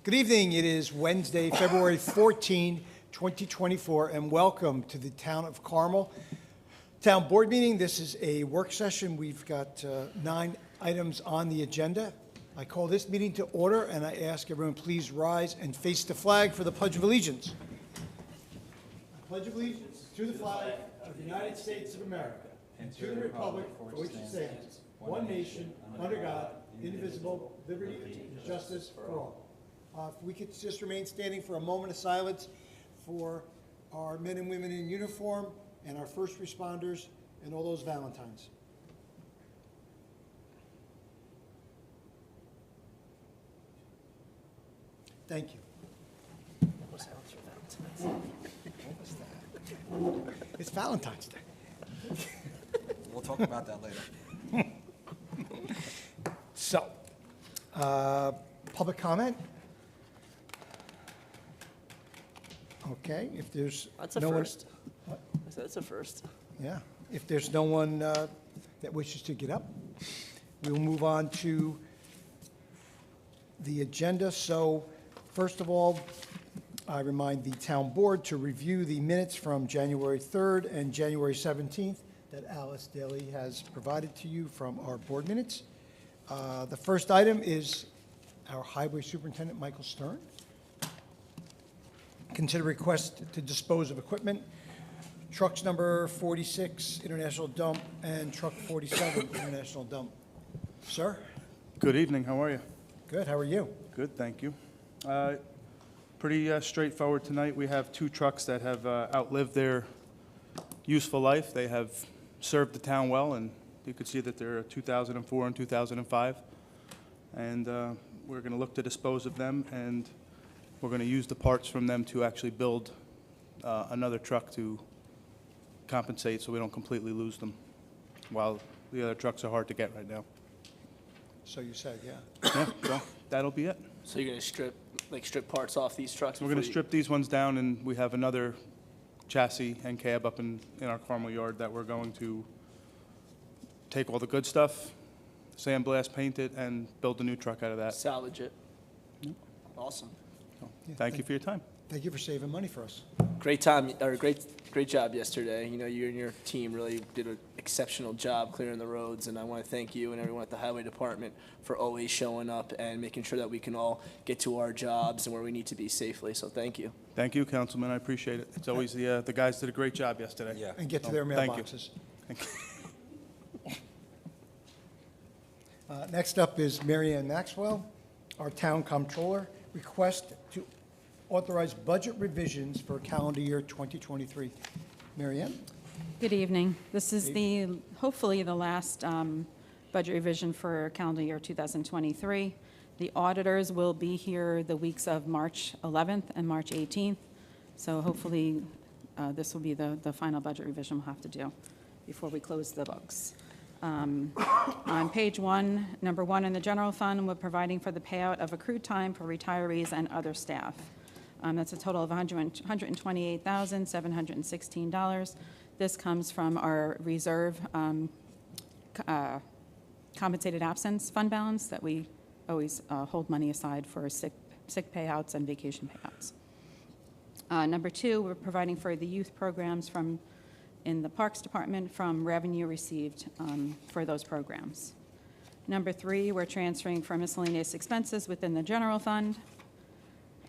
Good evening. It is Wednesday, February 14, 2024, and welcome to the Town of Carmel Town Board meeting. This is a work session. We've got 9 items on the agenda. I call this meeting to order, and I ask everyone please rise and face the flag for the Pledge of Allegiance. I pledge allegiance to the flag of the United States of America and to the republic for which it stands, one nation, under God, indivisible, liberty and justice for all. If we could just remain standing for a moment of silence for our men and women in uniform and our first responders and all those Valentines. Thank you. It's Valentine's Day. We'll talk about that later. So, public comment? Okay, if there's That's a no first. What? That's a first. Yeah, if there's no one that wishes to get up, we'll move on to the agenda. So, first of all, I remind the town board to review the minutes from January 3rd and January 17th that Alice Daly has provided to you from our board minutes. The first item is our Highway Superintendent, Michael Stern. Consider request to dispose of equipment, trucks number 46 International Dump and truck 47 International Dump. Sir? Good evening, how are you? Good, how are you? Good, thank you. Pretty straightforward tonight. We have 2 trucks that have outlived their useful life. They have served the town well, and you could see that they're 2004 and 2005. And we're going to look to dispose of them, and we're going to use the parts from them to actually build another truck to compensate so we don't completely lose them, while the other trucks are hard to get right now. So you said, yeah. Yeah, so that'll be it. So you're gonna strip parts off these trucks? We're going to before strip these ones down, and we have another chassis and cab up in our Carmel yard that we're going to take all the good stuff, sandblast, paint it, and build a new truck out of you that. salvage it? Awesome. So, Yeah, thank you for your time. Thank you for saving money for us. Great job yesterday. You know, you and your team really did an exceptional job clearing the roads, and I want to thank you and everyone at the Highway Department for always showing up and making sure that we can all get to our jobs and where we need to be safely. So thank you. Thank you, Councilman. I appreciate it. It's always the guys did a great job yesterday. Yeah. And get to So, their thank you. mailboxes. Thank you. Next up is Mary Ann Maxwell, our Town Comptroller, request to authorize budget revisions for calendar year 2023. Mary Ann? Good evening. This is hopefully the last budget revision for calendar year 2023. The auditors will be here the weeks of March 11th and March 18th. So hopefully this will be the final budget revision we'll have to do before we close the books. On page 1, number 1 in the general fund, we're providing for the payout of accrued time for retirees and other staff. That's a total of $128,716. This comes from our reserve compensated absence fund balance that we always hold money aside for sick payouts and vacation payouts. Number 2, we're providing for the youth programs in the Parks Department from revenue received for those programs. Number 3, we're transferring for miscellaneous expenses within the general fund.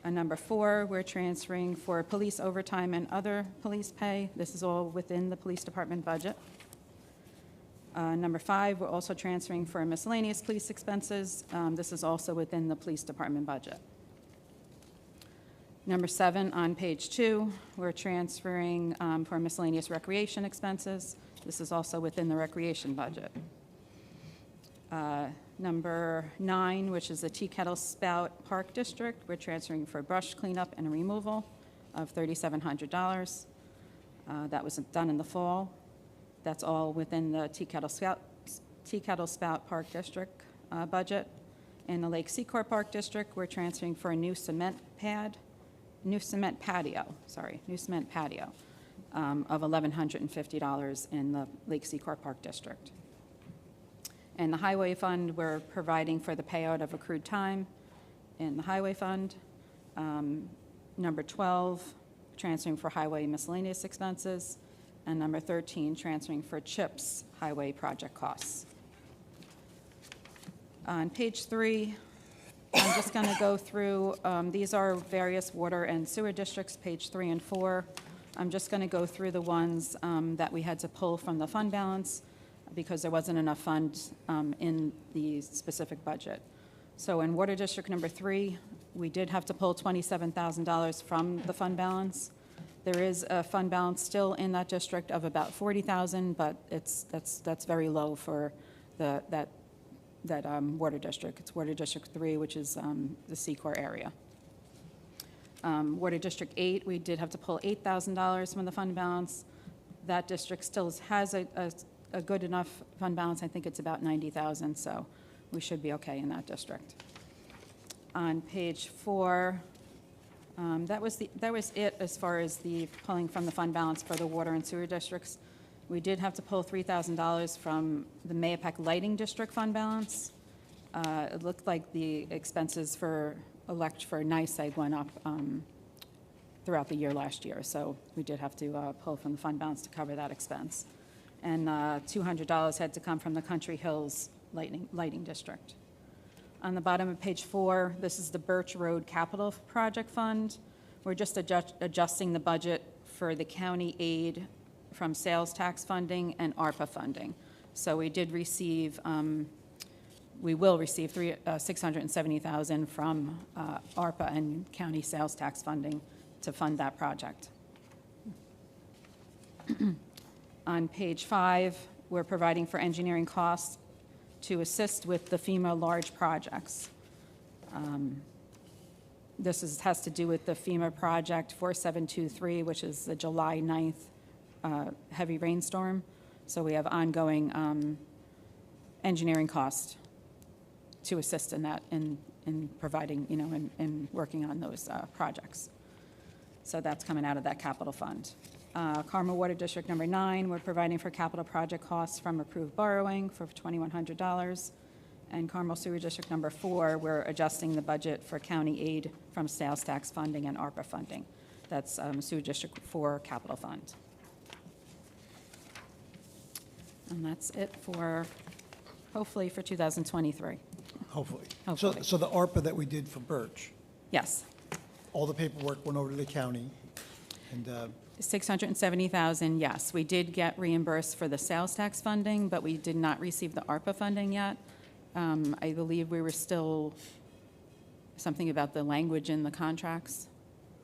Number 4, we're transferring for police overtime and other police pay. This is all within the police department budget. Number 5, we're also transferring for miscellaneous police expenses. This is also within the police department budget. Number 7, on page 2, we're transferring for miscellaneous recreation expenses. This is also within the recreation budget. Number 9, which is the Tea Kettle Spout Park District, we're transferring for brush cleanup and removal of $3,700. That was done in the fall. That's all within the Tea Kettle Spout Park District budget. In the Lake Secor Park District, we're transferring for a new cement patio of $1,150 in the Lake Secor Park District. In the Highway Fund, we're providing for the payout of accrued time in the highway fund. Number 12, transferring for highway miscellaneous expenses. And number 13, transferring for CHIPS highway project costs. On page 3, I'm just going to go through, these are various water and sewer districts, page 3 and 4. I'm just going to go through the ones that we had to pull from the fund balance because there wasn't enough funds in the specific budget. So in Water District number 3, we did have to pull $27,000 from the fund balance. There is a fund balance still in that district of about $40,000, but that's very low for that water district. It's Water District 3, which is the Secor area. Water District 8, we did have to pull $8,000 from the fund balance. That district still has a good enough fund balance. I think it's about $90,000, so we should be okay in that district. On page 4, that was it as far as the pulling from the fund balance for the water and sewer districts. We did have to pull $3,000 from the Mahopac Lighting District fund balance. It looked like the expenses for NICEAG went up throughout the year last year, so we did have to pull from the fund balance to cover that expense. And $200 had to come from the Country Hills Lighting District. On the bottom of page 4, this is the Birch Road Capital Project Fund. We're just adjusting the budget for the county aid from sales tax funding and ARPA funding. So we did receive, we will receive $670,000 from ARPA and county sales tax funding to fund that project. On page 5, we're providing for engineering costs to assist with the FEMA large projects. This has to do with the FEMA project 4723, which is the July 9th heavy rainstorm. So we have ongoing engineering costs to assist in that, in providing, in working on those projects. So that's coming out of that capital fund. Carmel Water District number 9, we're providing for capital project costs from approved borrowing for $2,100. And Carmel Sewer District number 4, we're adjusting the budget for county aid from sales tax funding and ARPA funding. That's Sewer District 4 capital fund. And that's it for, hopefully, for 2023. Hopefully. Hopefully. So the ARPA that we did for Birch, Yes. all the paperwork went over to the county, and $670,000, yes. We did get reimbursed for the sales tax funding, but we did not receive the ARPA funding yet. I believe we were still, something about the language in the contracts.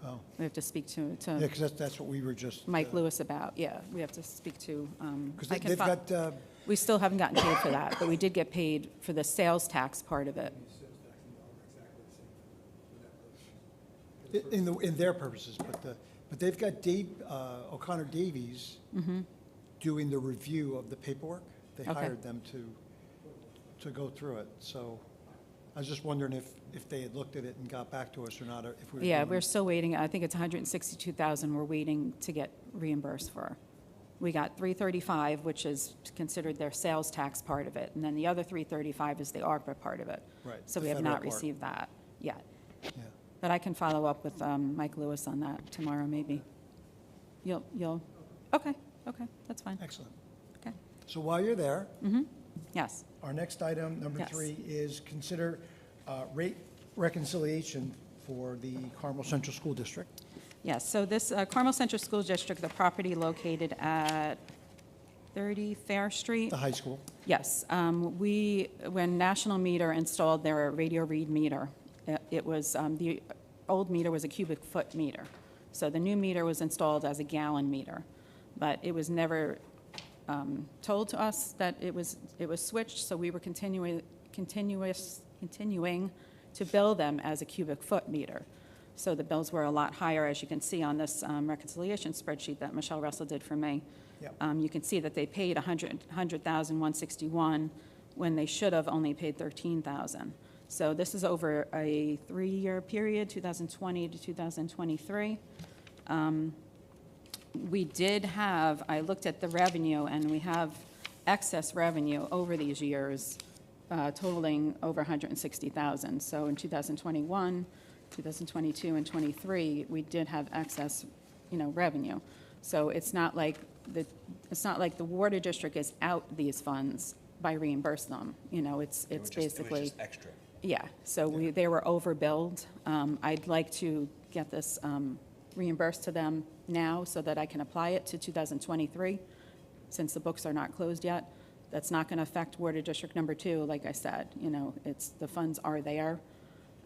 oh, We have to speak yeah, to because that's what we were just. Mike Lewis about, yeah. We have to speak to, Because I can they've fi- got, we still haven't gotten paid for that, but we did get paid for the sales tax part of it. in their purposes, but they've got Dave, O'Connor Davies doing the review of the paperwork. They Okay. hired them to go through it. So I was just wondering if they had looked at it and got back to us or not, or if we were. Yeah, doing- we're still waiting. I think it's $162,000 we're waiting to get reimbursed for. We got $335,000, which is considered their sales tax part of it, and then the other $335,000 is the ARPA part of it. Right, So the we have federal not part. received that yet. Yeah. But I can follow up with Mike Lewis on that tomorrow, maybe. You'll, okay, that's fine. Excellent. Okay, So while you're there, yes. our next item, number Yes. 3, is consider rate reconciliation for the Carmel Central School District. Yes, so this Carmel Central School District, the property located at 30 Fair Street. The high school. Yes, when National Meter installed their radio read meter, it was, the old meter was a cubic foot meter. So the new meter was installed as a gallon meter, but it was never told to us that it was switched, so we were continuing to bill them as a cubic foot meter. So the bills were a lot higher, as you can see on this reconciliation spreadsheet that Michelle Russell did for me. Yep. You can see that they paid $100,161 when they should have only paid $13,000. So this is over a 3-year period, 2020 to 2023. We did have, I looked at the revenue, and we have excess revenue over these years totaling over 160,000. So in 2021, 2022, and 23, we did have excess, revenue. So it's not like the water district is out these funds by reimburse them. It's It was basically. just extra. Yeah, so they were overbilled. I'd like to get this reimbursed to them now so that I can apply it to 2023, since the books are not closed yet. That's not going to affect Water District Number 2, like I said. The funds are there.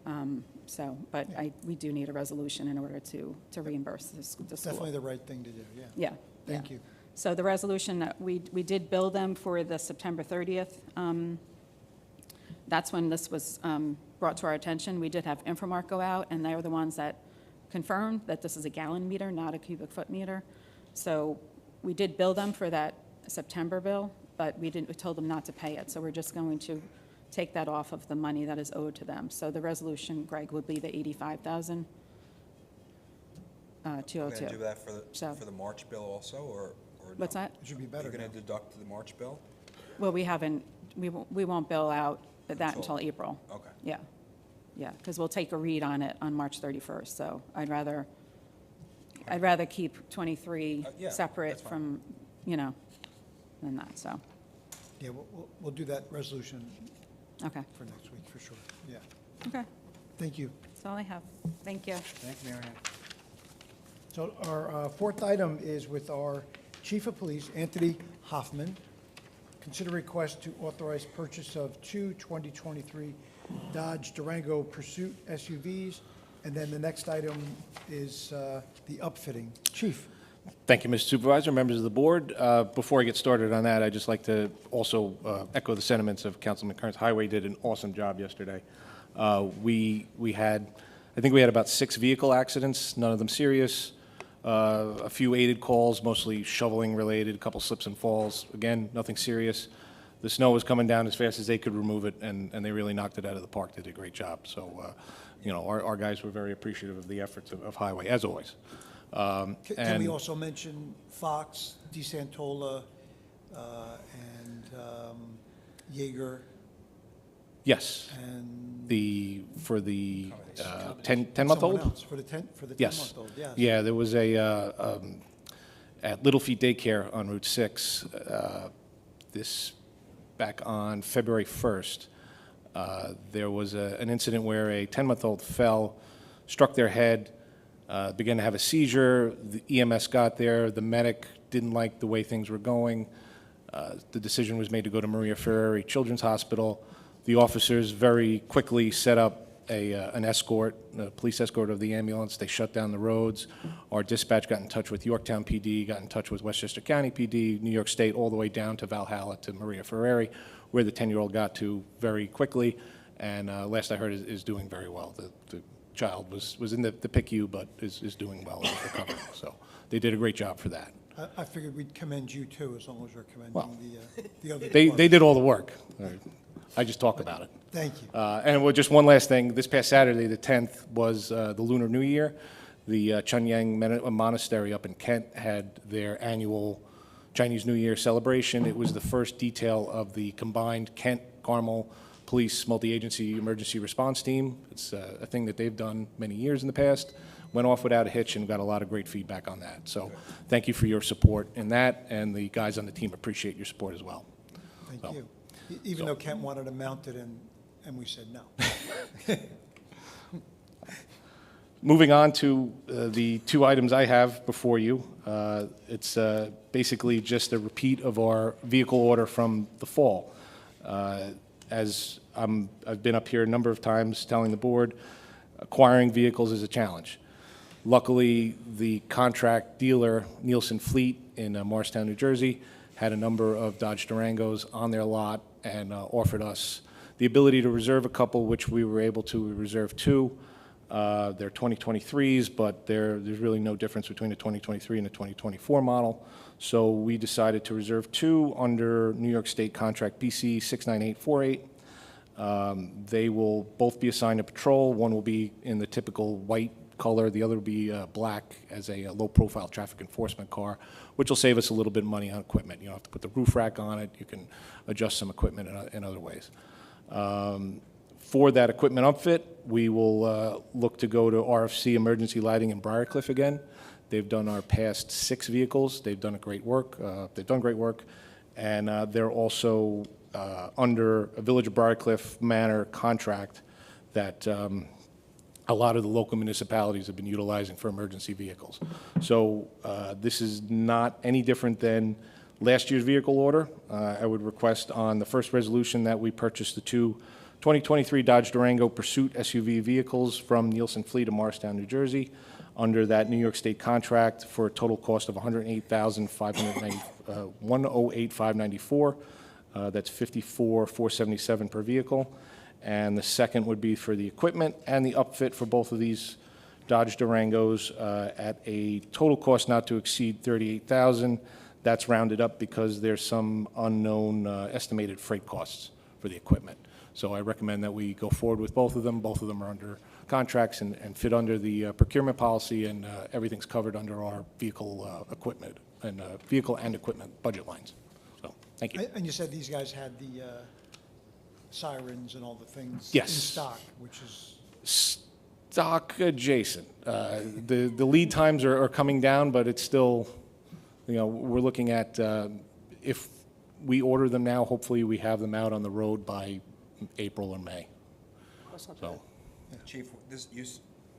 But we do need a resolution in order to reimburse the school. Definitely the right thing to do, yeah. Yeah. Thank yeah. you. So the resolution, we did bill them for the September 30th. That's when this was brought to our attention. We did have Infomark go out, and they were the ones that confirmed that this is a gallon meter, not a cubic foot meter. So we did bill them for that September bill, but we told them not to pay it. So we're just going to take that off of the money that is owed to them. So the resolution, Greg, would be the $85,202. We're going to do that So- for the March bill also, or no? What's that? It should be Are better you going now. to deduct the March bill? Well, we won't bill out that until April. Okay. Yeah, because we'll take a read on it on March 31st, so I'd rather keep 23 Yeah, separate that's fine. from, than that, so, Yeah, we'll do that resolution okay. for next week, for sure, yeah. Okay, Thank you. that's all I have. Thank you. Thank you, Mary Ann. So our fourth item is with our Chief of Police, Anthony Hoffmann. Consider request to authorize purchase of two 2023 Dodge Durango Pursuit SUVs. And then the next item is the upfitting. Chief? Thank you, Mr. Supervisor, members of the board. Before I get started on that, I'd just like to also echo the sentiments of Councilman Kearns. Highway did an awesome job yesterday. We had, I think we had about 6 vehicle accidents, none of them serious. A few aided calls, mostly shoveling related, a couple slips and falls. Again, nothing serious. The snow was coming down as fast as they could remove it, and they really knocked it out of the park. They did a great job. So, our guys were very appreciative of the efforts of Highway, as always. Can we And- also mention Fox, DeSantola, and Jaeger, Yes, and 10-month-old? someone else? For the 10-month-old, Yes. yes. Yeah, there was at Little Feet Daycare on Route 6, back on February 1st, there was an incident where a 10-month-old fell, struck their head, began to have a seizure. The EMS got there. The medic didn't like the way things were going. The decision was made to go to Maria Ferrari Children's Hospital. The officers very quickly set up an escort, a police escort of the ambulance. They shut down the roads. Our dispatch got in touch with Yorktown PD, got in touch with Westchester County PD, New York State, all the way down to Valhalla to Maria Ferrari, where the 10-year-old got to very quickly. And last I heard is doing very well. The child was in the PICU, but is doing well and is recovering. So they did a great job for that. I figured we'd commend you too, as long as you're Well, commending the other They departments. did all the work. I just talk about it. Thank you. And just one last thing, this past Saturday, the 10th, was the Lunar New Year. The Chunyang Monastery up in Kent had their annual Chinese New Year celebration. It was the first detail of the combined Kent-Carmel Police Multi-Agency Emergency Response Team. It's a thing that they've done many years in the past. Went off without a hitch and got a lot of great feedback on that. So thank you for your support in that, and the guys on the team appreciate your support as well. Thank you. Even though Kent wanted to mount it and we said no. Moving on to the 2 items I have before you. It's basically just a repeat of our vehicle order from the fall. As I've been up here a number of times telling the board, acquiring vehicles is a challenge. Luckily, the contract dealer, Nielsen Fleet in Morristown, New Jersey, had a number of Dodge Durangos on their lot and offered us the ability to reserve a couple, which we were able to. We reserved 2. They're 2023s, but there's really no difference between a 2023 and a 2024 model. So we decided to reserve 2 under New York State contract BC 69848. They will both be assigned to patrol. One will be in the typical white color. The other will be black as a low-profile traffic enforcement car, which will save us a little bit of money on equipment. You don't have to put the roof rack on it. You can adjust some equipment in other ways. For that equipment upfit, we will look to go to RFC Emergency Lighting in Briarcliff again. They've done our past 6 vehicles. They've done great work. And they're also under a Village of Briarcliff Manor contract that a lot of the local municipalities have been utilizing for emergency vehicles. So this is not any different than last year's vehicle order. I would request on the first resolution that we purchase the 2 2023 Dodge Durango Pursuit SUV vehicles from Nielsen Fleet of Morristown, New Jersey, under that New York State contract for a total cost of $108,594. That's $54,477 per vehicle. And the second would be for the equipment and the upfit for both of these Dodge Durangos at a total cost not to exceed $38,000. That's rounded up because there's some unknown estimated freight costs for the equipment. So I recommend that we go forward with both of them. Both of them are under contracts and fit under the procurement policy, and everything's covered under our vehicle equipment and vehicle and equipment budget lines. So, thank you. And you said these guys had the sirens and all the things Yes. in stock, which is, Stock adjacent. The lead times are coming down, but it's still, we're looking at, if we order them now, hopefully we have them out on the road by April or May. So, Chief, your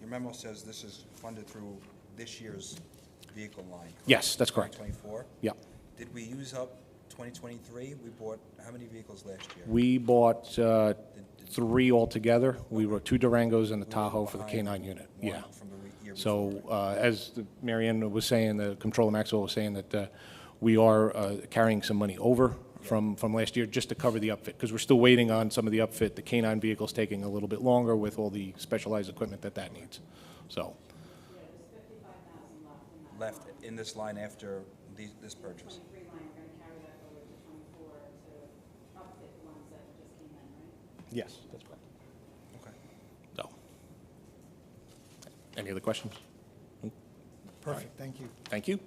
memo says this is funded through this year's vehicle line. yes, that's correct. 2024? Yeah. Did we use up 2023? We bought how many vehicles last year? We bought 3 altogether. We were 2 Durangos and a Tahoe for the K-9 unit. One Yeah. from the year before. So as Mary Ann was saying, the Comptroller Maxwell was saying that we are carrying some money over from last year just to cover the upfit, because we're still waiting on some of the upfit. The K-9 vehicle's taking a little bit longer with all the specialized equipment that needs. So, Left in this line after this purchase. 23 line, we're going to carry that over to 24 to upfit the ones that just came in, right? yes, that's correct. Okay. So, any other questions? perfect, thank you. Thank you.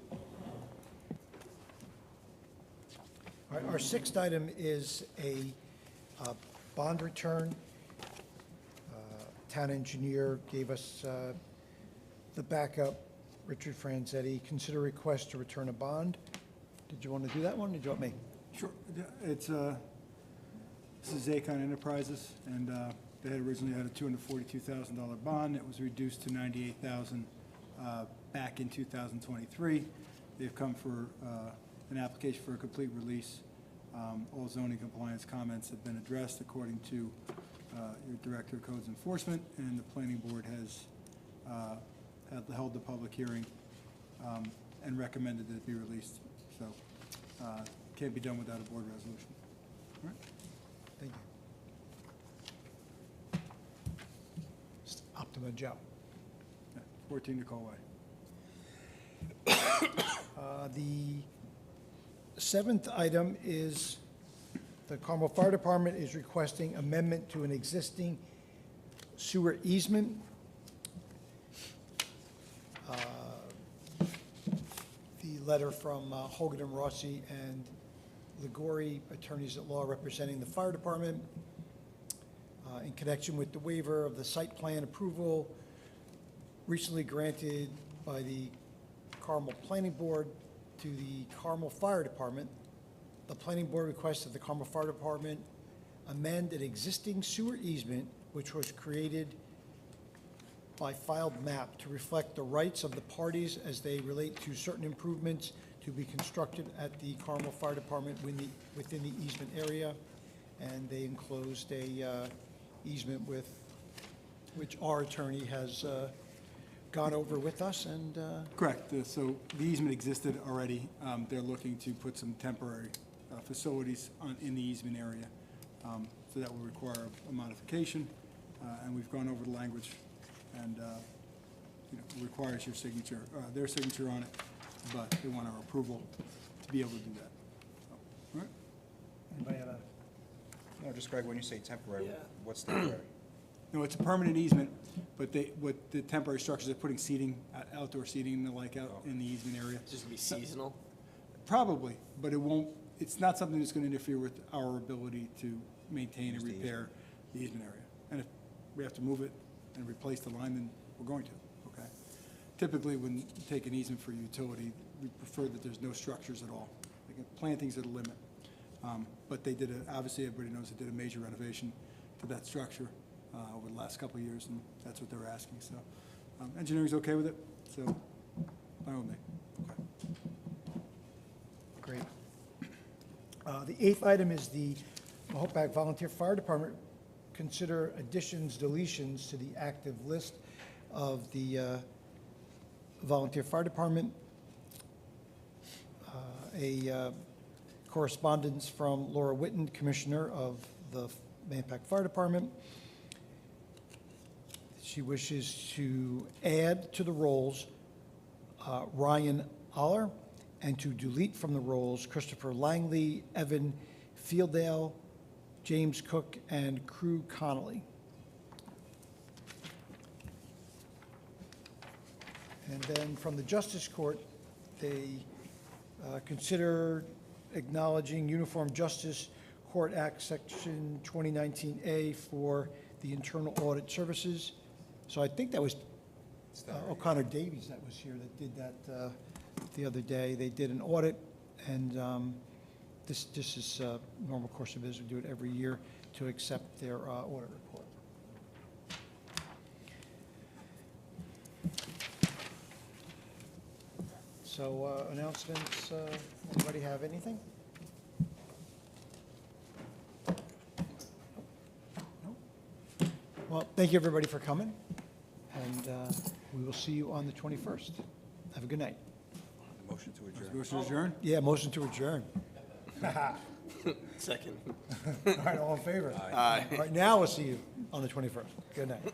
All right, our 6th item is a bond return. Town engineer gave us the backup, Richard Franzetti. Consider request to return a bond. Did you want to do that one, or did you want me? Sure. It's, this is Zacon Enterprises, and they had originally had a $242,000 bond. It was reduced to $98,000 back in 2023. They've come for an application for a complete release. All zoning compliance comments have been addressed according to your Director of Codes Enforcement, and the Planning Board has held the public hearing and recommended that it be released. So can't be done without a board resolution. All right? Thank you. Just Optima Joe. Yeah, 14 Nicole Way. The 7th item is the Carmel Fire Department is requesting amendment to an existing sewer easement. The letter from Hogan and Rossi and Ligori, attorneys at law representing the fire department, in connection with the waiver of the site plan approval recently granted by the Carmel Planning Board to the Carmel Fire Department. The Planning Board requests that the Carmel Fire Department amend an existing sewer easement which was created by filed map to reflect the rights of the parties as they relate to certain improvements to be constructed at the Carmel Fire Department within the easement area. And they enclosed a easement which our attorney has gone over with us, and Correct. So the easement existed already. They're looking to put some temporary facilities in the easement area. So that will require a modification, and we've gone over the language, and it requires your signature, their signature on it, but they want our approval to be able to do that. So, all right? anybody have a? No, just Greg, when you say temporary, what's temporary? No, it's a permanent easement, but what the temporary structures, they're putting seating, outdoor seating and the like out in the easement area. It's just gonna be seasonal. Probably, but it won't, it's not something that's going to interfere with our ability to maintain and repair the easement area. And if we have to move it and replace the line, then we're going to, okay? Typically, when you take an easement for utility, we prefer that there's no structures at all. They can plant things at a limit. But they did, obviously, everybody knows they did a major renovation to that structure over the last couple of years, and that's what they were asking. So engineering's okay with it, so fine with me. Okay. Great. The 8th item is the Mahopac Volunteer Fire Department. Consider additions, deletions to the active list of the Volunteer Fire Department. A correspondence from Laura Witten, Commissioner of the Mahopac Fire Department. She wishes to add to the rolls Ryan Aller, and to delete from the rolls Christopher Langley, Evan Fieldale, James Cook, and Crew Connolly. And then from the Justice Court, they consider acknowledging Uniform Justice Court Act, Section 2019A for the internal audit services. So I think that was O'Connor Davies that was here that did that the other day. They did an audit, and this is normal course of business. We do it every year to accept their audit report. So announcements, anybody have anything? No? Well, thank you, everybody, for coming, and we will see you on the 21st. Have a good night. Motion to adjourn. Motion to adjourn? Yeah, motion to adjourn. Second. All right, all in favor? Aye. All right, now we'll see you on the 21st. Good night.